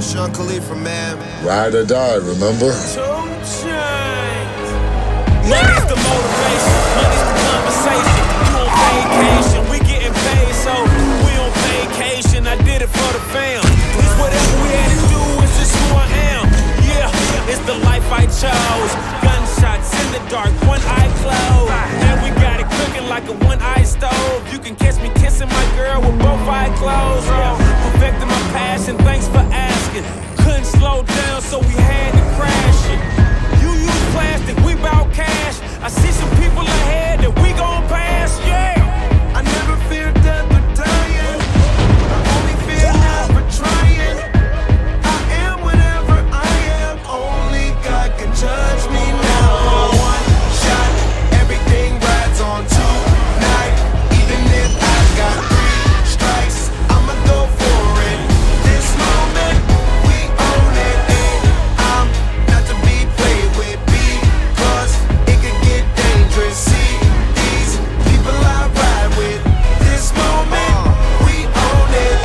Sean Khalifa, man. Ride or die, remember? Money's the motivation, money's the conversation. You on vacation, we getting paid, so we on vacation. I did it for the fam. It's whatever we had to do, it's just who I am. Yeah, it's the life I chose. Gunshots in the dark, one eye closed. And we got it cooking like a one-eye stove. You can catch me kissing my girl with both eyes closed. Yeah, perfecting my passion, thanks for asking. Couldn't slow down, so we had to crash it. You use plastic, we bout cash. I see some people ahead that we gon' pass, yeah. I never fear death or dying. I only fear never trying. I am whatever I am. Only God can judge me now. One shot, everything rides on tonight. Even if I got 3 strikes, I'ma go for it. This moment, we own it. And I'm not to be played with because it could get dangerous. See these people I ride with. This moment, we own it.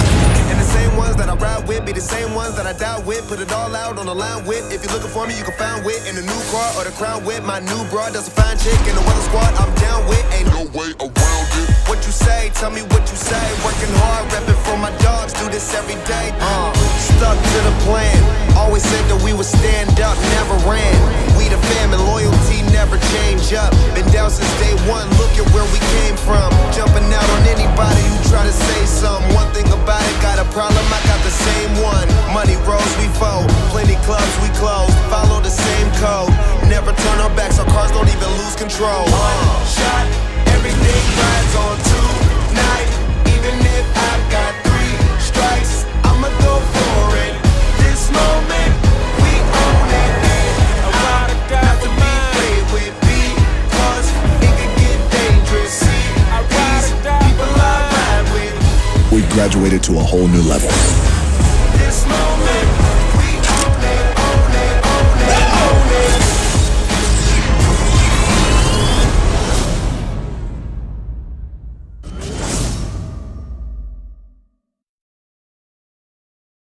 And the same ones that I ride with be the same ones that I die with. Put it all out on the line with. If you're looking for me, you can find wit in the new car or the crown with. My new broad does a fine chick in the weather squad. I'm down with. Ain't no way around it. What you say? Tell me what you say. Working hard, repping for my dogs. Do this every day. Stuck to the plan. Always said that we would stand up, never ran. We the fam and loyalty never change up. Been down since day one. Look at where we came from. Jumping out on anybody who try to say something. One thing about it, got a problem, I got the same one. Money rolls, we fold. Plenty clubs, we close. Follow the same code. Never turn our backs, our cars don't even lose control. One shot, everything rides on tonight. Even if I got 3 strikes, I'ma go for it. This moment, we own it. And I'm not to be played with because it could get dangerous. See, these people I ride with. We graduated to a whole new level.